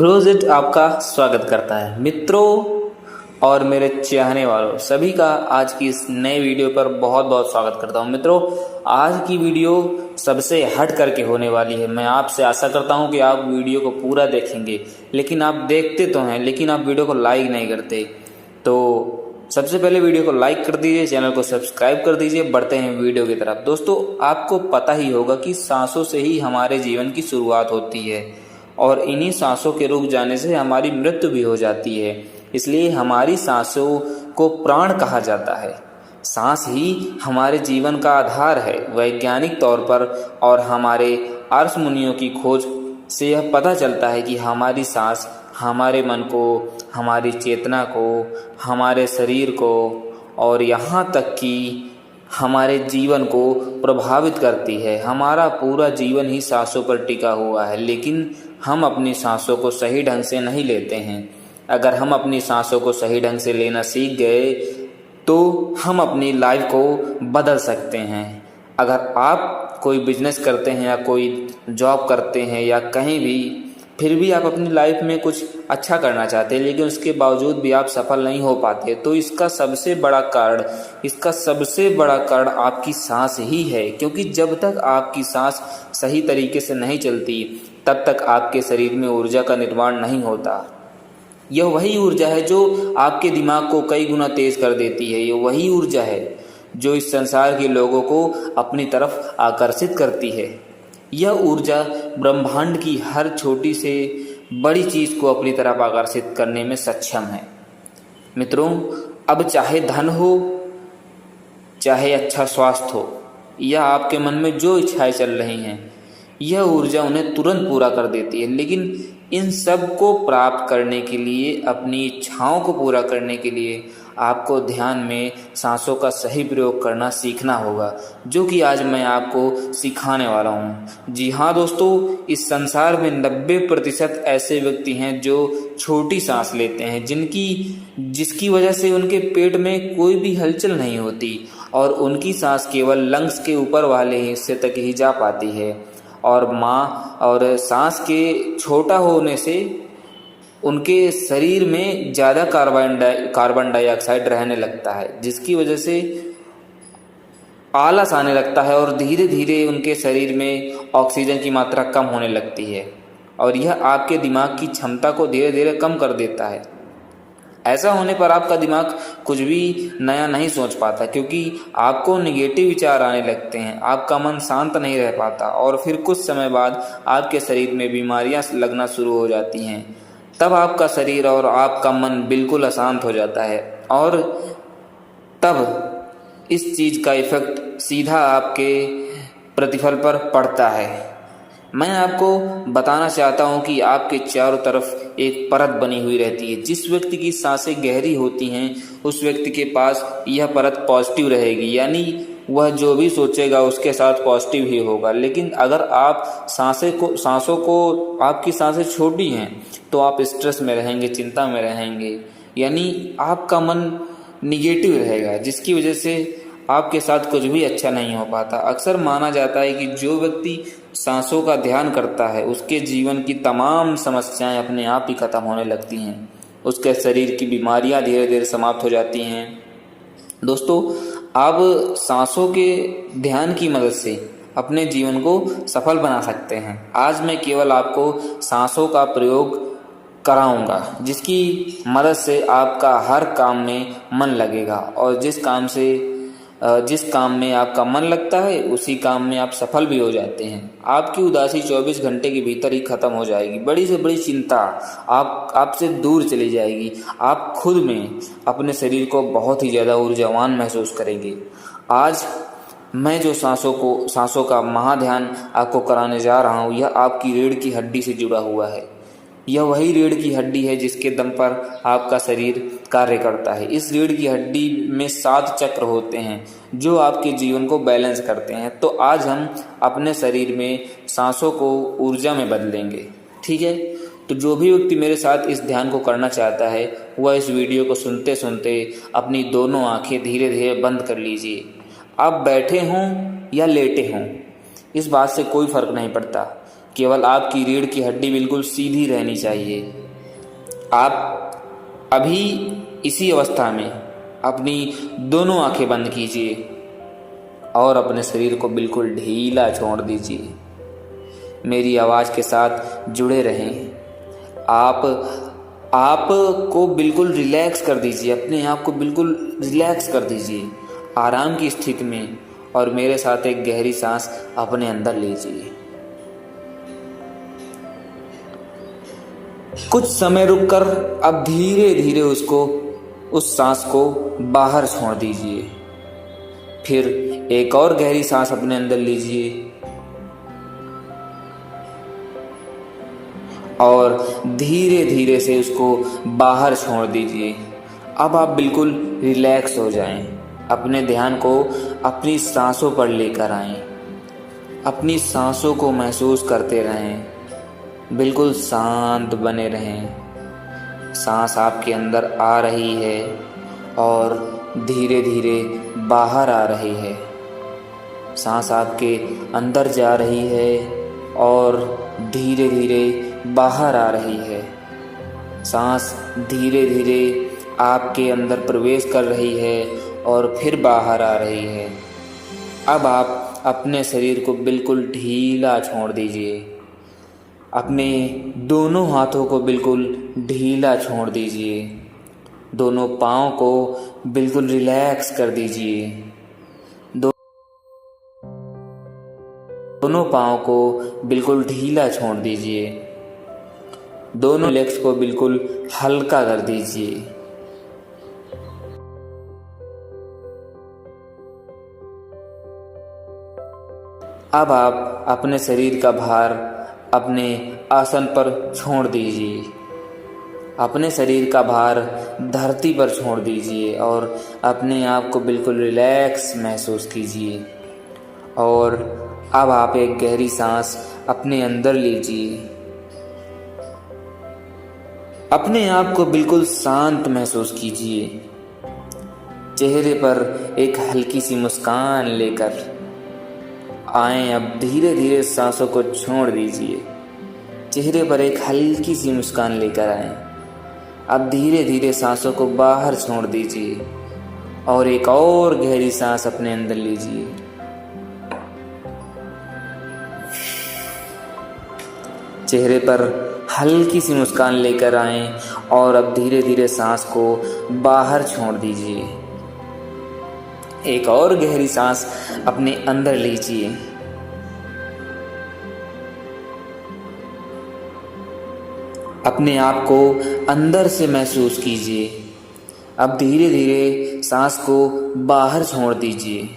ब्रोजेट आपका स्वागत करता है मित्रों और मेरे चाहने वालों सभी का आज की इस नए वीडियो पर बहुत बहुत स्वागत करता हूं। मित्रों, आज की वीडियो सबसे हट करके होने वाली है। मैं आपसे आशा करता हूं कि आप वीडियो को पूरा देखेंगे, लेकिन आप देखते तो हैं लेकिन आप वीडियो को लाइक नहीं करते। तो सबसे पहले वीडियो को लाइक कर दीजिए, चैनल को सब्सक्राइब कर दीजिए। बढ़ते हैं वीडियो की तरफ। दोस्तों, आपको पता ही होगा कि सांसों से ही हमारे जीवन की शुरुआत होती है और इन्हीं सांसों के रुक जाने से हमारी मृत्यु भी हो जाती है। इसलिए हमारी सांसों को प्राण कहा जाता है। सांस ही हमारे जीवन का आधार है वैज्ञानिक तौर पर, और हमारे आर्ष मुनियों की खोज से यह पता चलता है कि हमारी सांस हमारे मन को, हमारी चेतना को, हमारे शरीर को और यहाँ तक कि हमारे जीवन को प्रभावित करती है। हमारा पूरा जीवन ही सांसों पर टिका हुआ है, लेकिन हम अपनी सांसों को सही ढंग से नहीं लेते हैं। अगर हम अपनी सांसों को सही ढंग से लेना सीख गए तो हम अपनी लाइफ को बदल सकते हैं। अगर आप कोई बिजनेस करते हैं या कोई जॉब करते हैं या कहीं भी, फिर भी आप अपनी लाइफ में कुछ अच्छा करना चाहते हैं लेकिन उसके बावजूद भी आप सफल नहीं हो पाते, तो इसका सबसे बड़ा कारण आपकी सांस ही है। क्योंकि जब तक आपकी सांस सही तरीके से नहीं चलती तब तक आपके शरीर में ऊर्जा का निर्माण नहीं होता। यह वही ऊर्जा है जो आपके दिमाग को कई गुना तेज कर देती है। यह वही ऊर्जा है जो इस संसार के लोगों को अपनी तरफ आकर्षित करती है। यह ऊर्जा ब्रह्मांड की हर छोटी से बड़ी चीज को अपनी तरफ आकर्षित करने में सक्षम है। मित्रों, अब चाहे धन हो, चाहे अच्छा स्वास्थ्य हो, या आपके मन में जो इच्छाएं चल रही हैं, यह ऊर्जा उन्हें तुरंत पूरा कर देती है। लेकिन इन सब को प्राप्त करने के लिए, अपनी इच्छाओं को पूरा करने के लिए आपको ध्यान में सांसों का सही प्रयोग करना सीखना होगा, जो कि आज मैं आपको सिखाने वाला हूँ। जी हाँ दोस्तों, इस संसार में 90% ऐसे व्यक्ति हैं जो छोटी सांस लेते हैं, जिसकी वजह से उनके पेट में कोई भी हलचल नहीं होती और उनकी सांस केवल लंग्स के ऊपर वाले हिस्से तक ही जा पाती है। और सांस के छोटा होने से उनके शरीर में ज़्यादा कार्बन डाइऑक्साइड रहने लगता है, जिसकी वजह से आलस आने लगता है और धीरे धीरे उनके शरीर में ऑक्सीजन की मात्रा कम होने लगती है और यह आपके दिमाग की क्षमता को धीरे धीरे कम कर देता है। ऐसा होने पर आपका दिमाग कुछ भी नया नहीं सोच पाता, क्योंकि आपको नेगेटिव विचार आने लगते हैं। आपका मन शांत नहीं रह पाता और फिर कुछ समय बाद आपके शरीर में बीमारियां लगना शुरू हो जाती हैं। तब आपका शरीर और आपका मन बिल्कुल अशांत हो जाता है और तब इस चीज़ का इफेक्ट सीधा आपके प्रतिफल पर पड़ता है। मैं आपको बताना चाहता हूं कि आपके चारों तरफ एक परत बनी हुई रहती है। जिस व्यक्ति की सांसें गहरी होती हैं उस व्यक्ति के पास यह परत पॉजिटिव रहेगी, यानी वह जो भी सोचेगा उसके साथ पॉजिटिव ही होगा। लेकिन अगर आप सांसों को आपकी सांसें छोटी हैं तो आप स्ट्रेस में रहेंगे, चिंता में रहेंगे, यानी आपका मन निगेटिव रहेगा, जिसकी वजह से आपके साथ कुछ भी अच्छा नहीं हो पाता। अक्सर माना जाता है कि जो व्यक्ति सांसों का ध्यान करता है उसके जीवन की तमाम समस्याएं अपने आप ही खत्म होने लगती हैं। उसके शरीर की बीमारियां धीरे धीरे समाप्त हो जाती हैं। दोस्तों, आप सांसों के ध्यान की मदद से अपने जीवन को सफल बना सकते हैं। आज मैं केवल आपको सांसों का प्रयोग कराऊंगा, जिसकी मदद से आपका हर काम में मन लगेगा और जिस काम में आपका मन लगता है उसी काम में आप सफल भी हो जाते हैं। आपकी उदासी 24 घंटे के भीतर ही खत्म हो जाएगी। बड़ी से बड़ी चिंता आपसे दूर चली जाएगी। आप खुद में अपने शरीर को बहुत ही ज़्यादा ऊर्जावान महसूस करेंगे। आज मैं जो सांसों का महाध्यान आपको कराने जा रहा हूँ, यह आपकी रीढ़ की हड्डी से जुड़ा हुआ है। यह वही रीढ़ की हड्डी है जिसके दम पर आपका शरीर कार्य करता है। इस रीढ़ की हड्डी में 7 चक्र होते हैं जो आपके जीवन को बैलेंस करते हैं। तो आज हम अपने शरीर में सांसों को ऊर्जा में बदलेंगे, ठीक है? तो जो भी व्यक्ति मेरे साथ इस ध्यान को करना चाहता है वह इस वीडियो को सुनते सुनते अपनी दोनों आंखें धीरे धीरे बंद कर लीजिए। आप बैठे हों या लेटे हों, इस बात से कोई फर्क नहीं पड़ता। केवल आपकी रीढ़ की हड्डी बिल्कुल सीधी रहनी चाहिए। आप अभी इसी अवस्था में अपनी दोनों आंखें बंद कीजिए और अपने शरीर को बिल्कुल ढीला छोड़ दीजिए। मेरी आवाज़ के साथ जुड़े रहें। आप को बिल्कुल रिलैक्स कर दीजिए, अपने आप को बिल्कुल रिलैक्स कर दीजिए आराम की स्थिति में, और मेरे साथ एक गहरी सांस अपने अंदर लीजिए। कुछ समय रुककर अब धीरे धीरे उस सांस को बाहर छोड़ दीजिए। फिर एक और गहरी सांस अपने अंदर लीजिए और धीरे धीरे से उसको बाहर छोड़ दीजिए। अब आप बिल्कुल रिलैक्स हो जाएं। अपने ध्यान को अपनी सांसों पर लेकर आएं। अपनी सांसों को महसूस करते रहें। बिल्कुल शांत बने रहें। सांस आपके अंदर आ रही है और धीरे धीरे बाहर आ रही है। सांस आपके अंदर जा रही है और धीरे धीरे बाहर आ रही है। सांस धीरे धीरे आपके अंदर प्रवेश कर रही है और फिर बाहर आ रही है। अब आप अपने शरीर को बिल्कुल ढीला छोड़ दीजिए। अपने दोनों हाथों को बिल्कुल ढीला छोड़ दीजिए। दोनों पाँव को बिल्कुल रिलैक्स कर दीजिए। दोनों पाँव को बिल्कुल ढीला छोड़ दीजिए। दोनों लेग्स को बिल्कुल हल्का कर दीजिए। अब आप अपने शरीर का भार अपने आसन पर छोड़ दीजिए। अपने शरीर का भार धरती पर छोड़ दीजिए और अपने आप को बिल्कुल रिलैक्स महसूस कीजिए। और अब आप एक गहरी सांस अपने अंदर लीजिए। अपने आप को बिल्कुल शांत महसूस कीजिए। चेहरे पर एक हल्की सी मुस्कान लेकर आएं। अब धीरे धीरे सांसों को छोड़ दीजिए। चेहरे पर एक हल्की सी मुस्कान लेकर आएं। अब धीरे धीरे सांसों को बाहर छोड़ दीजिए और एक और गहरी सांस अपने अंदर लीजिए। चेहरे पर हल्की सी मुस्कान लेकर आएं और अब धीरे धीरे सांस को बाहर छोड़ दीजिए। एक और गहरी सांस अपने अंदर लीजिए। अपने आप को अंदर से महसूस कीजिए। अब धीरे धीरे सांस को बाहर छोड़ दीजिए।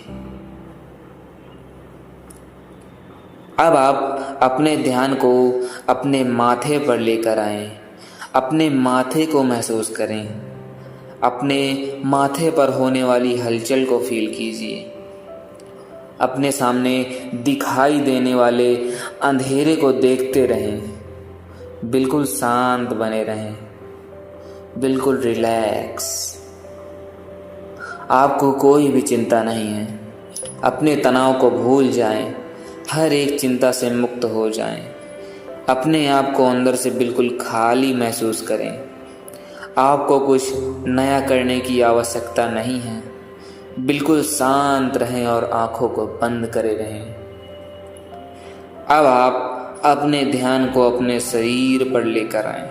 अब आप अपने ध्यान को अपने माथे पर लेकर आएं। अपने माथे को महसूस करें। अपने माथे पर होने वाली हलचल को फील कीजिए। अपने सामने दिखाई देने वाले अंधेरे को देखते रहें। बिल्कुल शांत बने रहें। बिल्कुल रिलैक्स। आपको कोई भी चिंता नहीं है। अपने तनाव को भूल जाएं। हर एक चिंता से मुक्त हो जाएं। अपने आप को अंदर से बिल्कुल खाली महसूस करें। आपको कुछ नया करने की आवश्यकता नहीं है। बिल्कुल शांत रहें और आंखों को बंद करे रहें। अब आप अपने ध्यान को अपने शरीर पर लेकर आएं।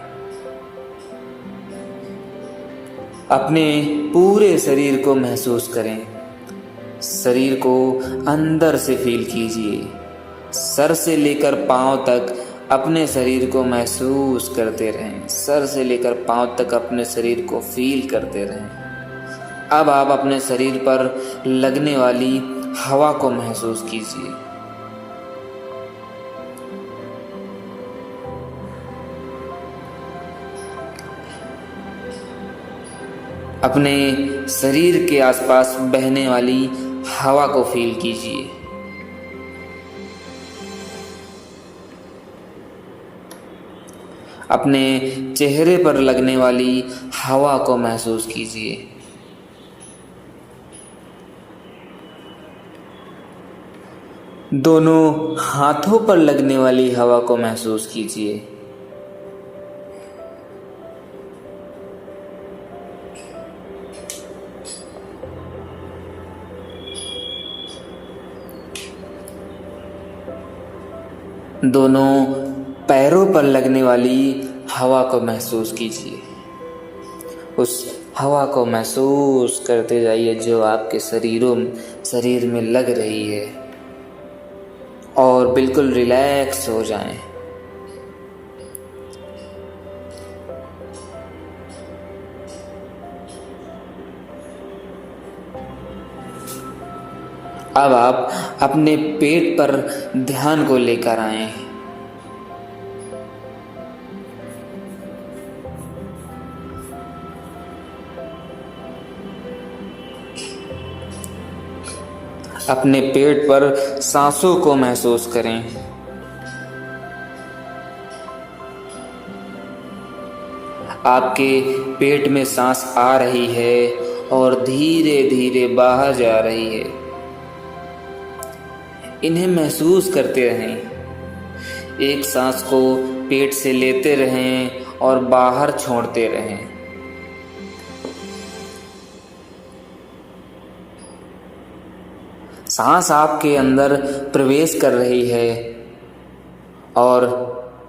अपने पूरे शरीर को महसूस करें। शरीर को अंदर से फील कीजिए। सर से लेकर पांव तक अपने शरीर को महसूस करते रहें। सर से लेकर पांव तक अपने शरीर को फील करते रहें। अब आप अपने शरीर पर लगने वाली हवा को महसूस कीजिए। अपने शरीर के आसपास बहने वाली हवा को फील कीजिए। अपने चेहरे पर लगने वाली हवा को महसूस कीजिए। दोनों हाथों पर लगने वाली हवा को महसूस कीजिए। दोनों पैरों पर लगने वाली हवा को महसूस कीजिए। उस हवा को महसूस करते जाइए जो आपके शरीर में लग रही है, और बिल्कुल रिलैक्स हो जाएं। अब आप अपने पेट पर ध्यान को लेकर आएं। अपने पेट पर सांसों को महसूस करें। आपके पेट में सांस आ रही है और धीरे धीरे बाहर जा रही है। इन्हें महसूस करते रहें। एक सांस को पेट से लेते रहें और बाहर छोड़ते रहें। सांस आपके अंदर प्रवेश कर रही है और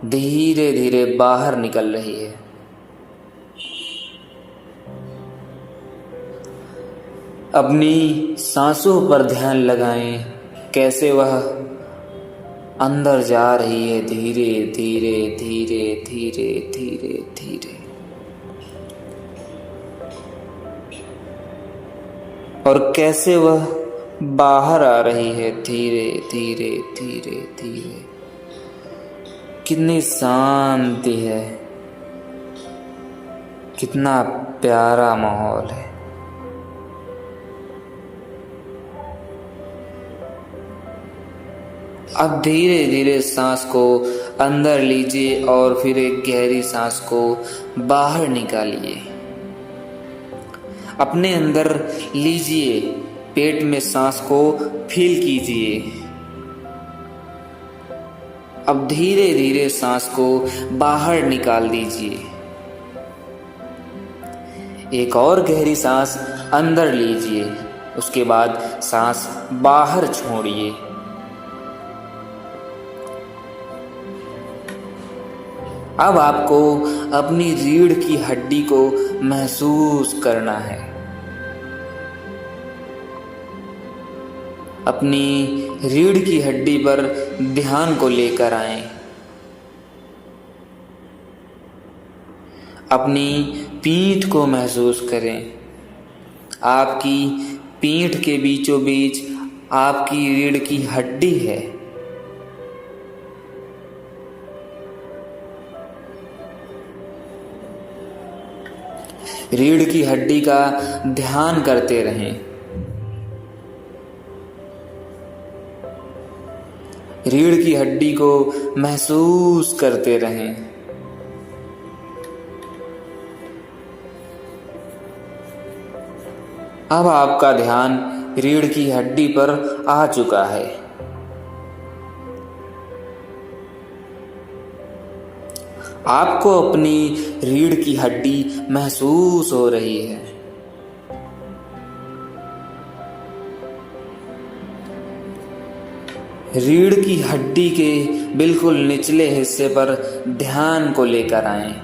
धीरे धीरे बाहर निकल रही है। अपनी सांसों पर ध्यान लगाएं, कैसे वह अंदर जा रही है धीरे धीरे धीरे धीरे धीरे धीरे, और कैसे वह बाहर आ रही है धीरे धीरे धीरे धीरे। कितनी शांति है, कितना प्यारा माहौल है। अब धीरे धीरे सांस को अंदर लीजिए और फिर एक गहरी सांस को बाहर निकालिए। अपने अंदर लीजिए, पेट में सांस को फील कीजिए। अब धीरे धीरे सांस को बाहर निकाल दीजिए। एक और गहरी सांस अंदर लीजिए, उसके बाद सांस बाहर छोड़िए। अब आपको अपनी रीढ़ की हड्डी को महसूस करना है। अपनी रीढ़ की हड्डी पर ध्यान को लेकर आएं। अपनी पीठ को महसूस करें। आपकी पीठ के बीचों बीच आपकी रीढ़ की हड्डी है। रीढ़ की हड्डी का ध्यान करते रहें। रीढ़ की हड्डी को महसूस करते रहें। अब आपका ध्यान रीढ़ की हड्डी पर आ चुका है। आपको अपनी रीढ़ की हड्डी महसूस हो रही है। रीढ़ की हड्डी के बिल्कुल निचले हिस्से पर ध्यान को लेकर आएं,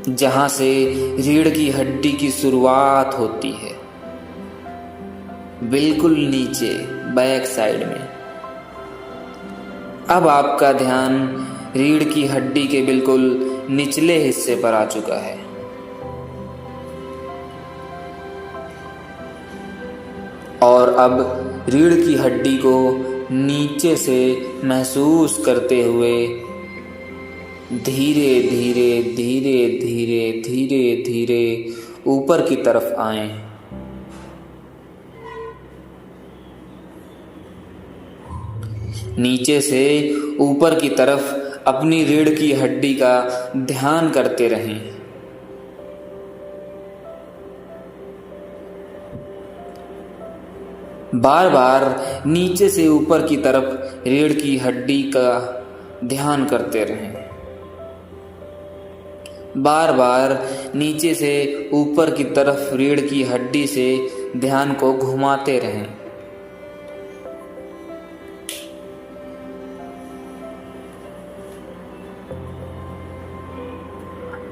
जहां से रीढ़ की हड्डी की शुरुआत होती है, बिल्कुल नीचे बैक साइड में। अब आपका ध्यान रीढ़ की हड्डी के बिल्कुल निचले हिस्से पर आ चुका है। और अब रीढ़ की हड्डी को नीचे से महसूस करते हुए धीरे धीरे धीरे धीरे धीरे धीरे ऊपर की तरफ आएं। नीचे से ऊपर की तरफ अपनी रीढ़ की हड्डी का ध्यान करते रहें। बार बार नीचे से ऊपर की तरफ रीढ़ की हड्डी का ध्यान करते रहें। बार बार नीचे से ऊपर की तरफ रीढ़ की हड्डी से ध्यान को घुमाते रहें।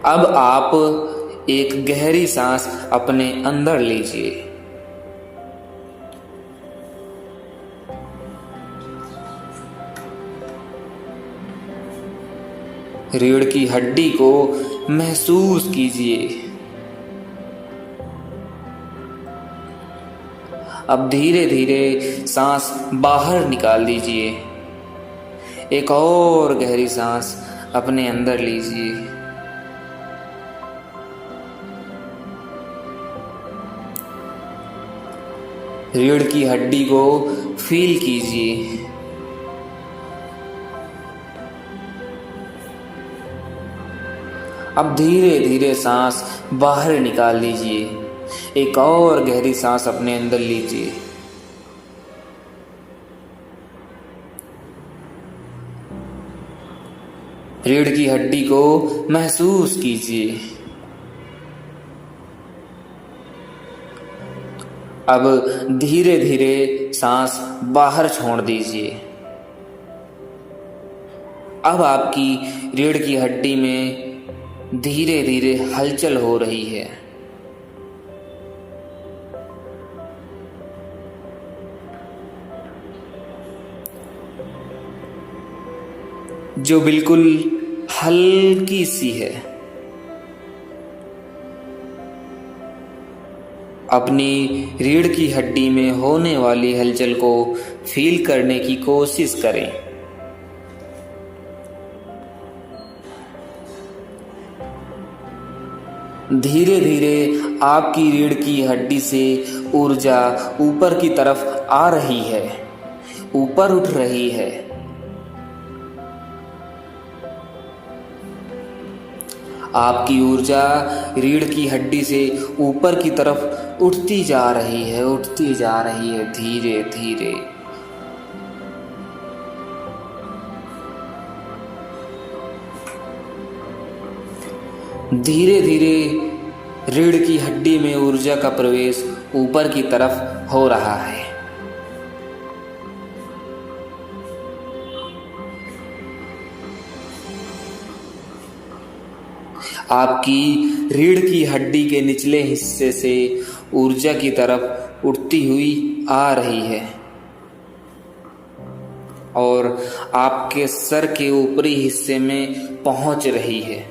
अब आप एक गहरी सांस अपने अंदर लीजिए। रीढ़ की हड्डी को महसूस कीजिए। अब धीरे धीरे सांस बाहर निकाल दीजिए। एक और गहरी सांस अपने अंदर लीजिए। रीढ़ की हड्डी को फील कीजिए। अब धीरे धीरे सांस बाहर निकाल लीजिए। एक और गहरी सांस अपने अंदर लीजिए। रीढ़ की हड्डी को महसूस कीजिए। अब धीरे धीरे सांस बाहर छोड़ दीजिए। अब आपकी रीढ़ की हड्डी में धीरे धीरे हलचल हो रही है। जो बिल्कुल हल्की सी है। अपनी रीढ़ की हड्डी में होने वाली हलचल को फील करने की कोशिश करें। धीरे धीरे आपकी रीढ़ की हड्डी से ऊर्जा ऊपर की तरफ आ रही है, ऊपर उठ रही है। आपकी ऊर्जा रीढ़ की हड्डी से ऊपर की तरफ उठती जा रही है, उठती जा रही है धीरे धीरे। धीरे धीरे रीढ़ की हड्डी में ऊर्जा का प्रवेश ऊपर की तरफ हो रहा है। आपकी रीढ़ की हड्डी के निचले हिस्से से ऊर्जा की तरफ उठती हुई आ रही है और आपके सर के ऊपरी हिस्से में पहुंच रही है।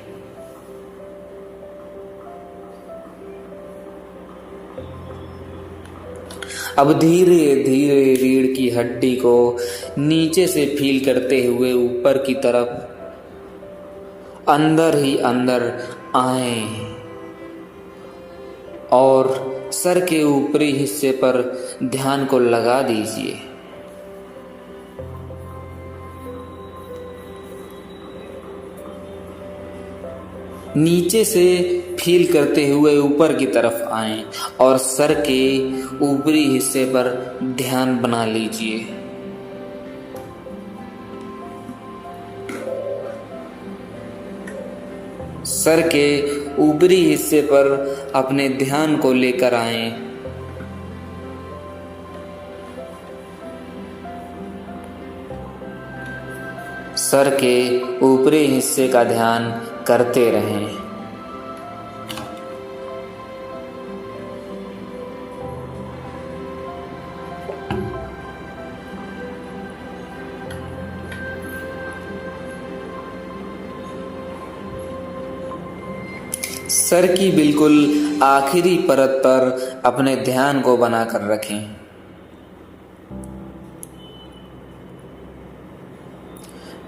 अब धीरे धीरे रीढ़ की हड्डी को नीचे से फील करते हुए ऊपर की तरफ अंदर ही अंदर आए और सर के ऊपरी हिस्से पर ध्यान को लगा दीजिए। नीचे से फील करते हुए ऊपर की तरफ आएं और सर के ऊपरी हिस्से पर ध्यान बना लीजिए। सर के ऊपरी हिस्से पर अपने ध्यान को लेकर आएं। सर के ऊपरी हिस्से का ध्यान करते रहें। सर की बिल्कुल आखिरी परत पर अपने ध्यान को बनाकर रखें।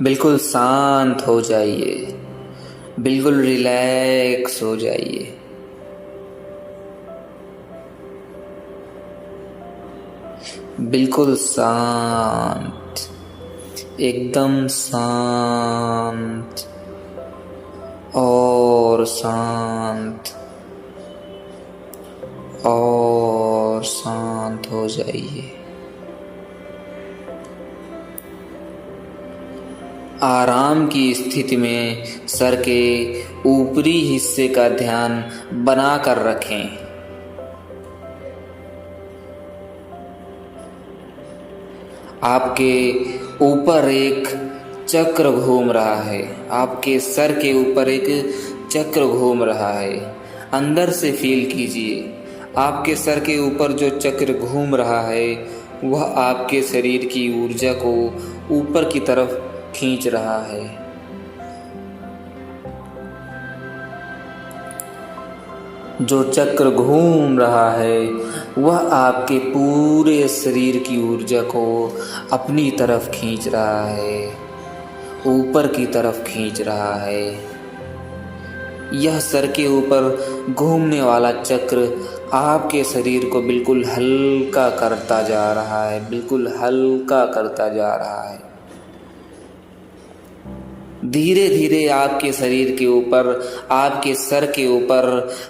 बिल्कुल शांत हो जाइए, बिल्कुल रिलैक्स हो जाइए। बिल्कुल शांत, एकदम शांत और शांत और शांत हो जाइए। आराम की स्थिति में सर के ऊपरी हिस्से का ध्यान बनाकर रखें। आपके ऊपर एक चक्र घूम रहा है। आपके सर के ऊपर एक चक्र घूम रहा है। अंदर से फील कीजिए, आपके सर के ऊपर जो चक्र घूम रहा है वह आपके शरीर की ऊर्जा को ऊपर की तरफ खींच रहा है। जो चक्र घूम रहा है वह आपके पूरे शरीर की ऊर्जा को अपनी तरफ खींच रहा है, ऊपर की तरफ खींच रहा है। यह सर के ऊपर घूमने वाला चक्र आपके शरीर को बिल्कुल हल्का करता जा रहा है, बिल्कुल हल्का करता जा रहा है। धीरे धीरे आपके शरीर के ऊपर, आपके सर के ऊपर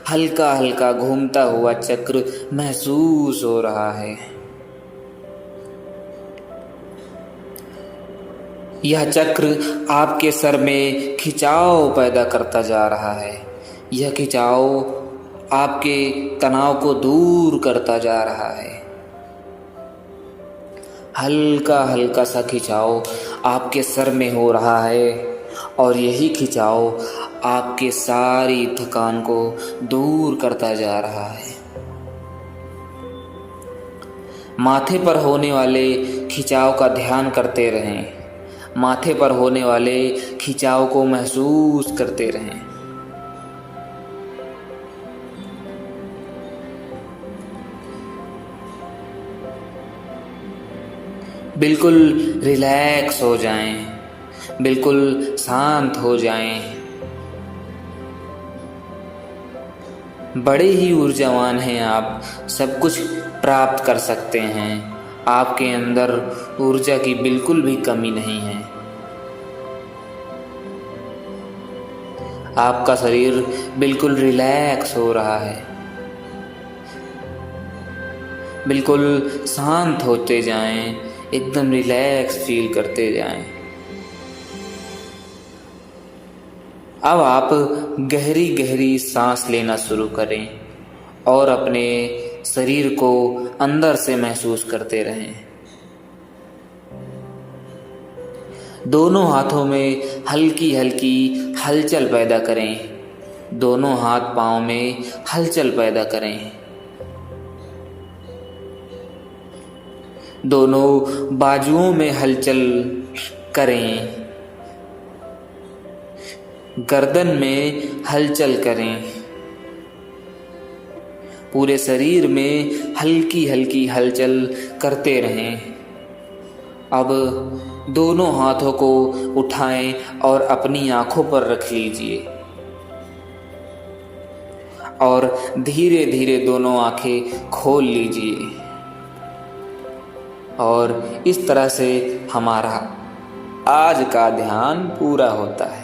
हल्का हल्का घूमता हुआ चक्र महसूस हो रहा है। यह चक्र आपके सर में खिंचाव पैदा करता जा रहा है। यह खिंचाव आपके तनाव को दूर करता जा रहा है। हल्का हल्का सा खिंचाव आपके सर में हो रहा है और यही खिंचाव आपके सारी थकान को दूर करता जा रहा है। माथे पर होने वाले खिंचाव का ध्यान करते रहें। माथे पर होने वाले खिंचाव को महसूस करते रहें। बिल्कुल रिलैक्स हो जाएं, बिल्कुल शांत हो जाएं। बड़े ही ऊर्जावान हैं आप, सब कुछ प्राप्त कर सकते हैं। आपके अंदर ऊर्जा की बिल्कुल भी कमी नहीं है। आपका शरीर बिल्कुल रिलैक्स हो रहा है। बिल्कुल शांत होते जाएं, एकदम रिलैक्स फील करते जाएं। अब आप गहरी गहरी सांस लेना शुरू करें और अपने शरीर को अंदर से महसूस करते रहें। दोनों हाथों में हल्की हल्की हलचल पैदा करें। दोनों हाथ पांव में हलचल पैदा करें। दोनों बाजुओं में हलचल करें। गर्दन में हलचल करें। पूरे शरीर में हल्की हल्की हलचल करते रहें। अब दोनों हाथों को उठाएं और अपनी आंखों पर रख लीजिए और धीरे धीरे दोनों आंखें खोल लीजिए। और इस तरह से हमारा आज का ध्यान पूरा होता है।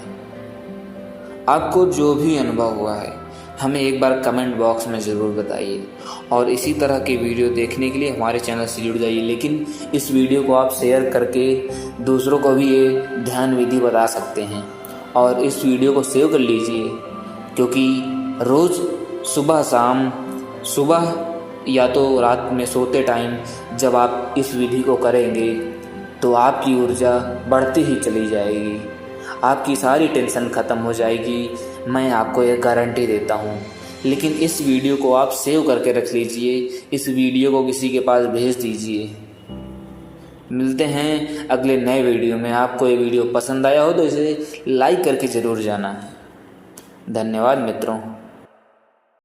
आपको जो भी अनुभव हुआ है हमें एक बार कमेंट बॉक्स में ज़रूर बताइए और इसी तरह के वीडियो देखने के लिए हमारे चैनल से जुड़ जाइए। लेकिन इस वीडियो को आप शेयर करके दूसरों को भी ये ध्यान विधि बता सकते हैं और इस वीडियो को सेव कर लीजिए, क्योंकि रोज़ सुबह शाम, सुबह या तो रात में सोते टाइम जब आप इस विधि को करेंगे तो आपकी ऊर्जा बढ़ती ही चली जाएगी। आपकी सारी टेंशन ख़त्म हो जाएगी, मैं आपको एक गारंटी देता हूँ। लेकिन इस वीडियो को आप सेव करके रख लीजिए, इस वीडियो को किसी के पास भेज दीजिए। मिलते हैं अगले नए वीडियो में। आपको ये वीडियो पसंद आया हो तो इसे लाइक करके ज़रूर जाना। धन्यवाद मित्रों।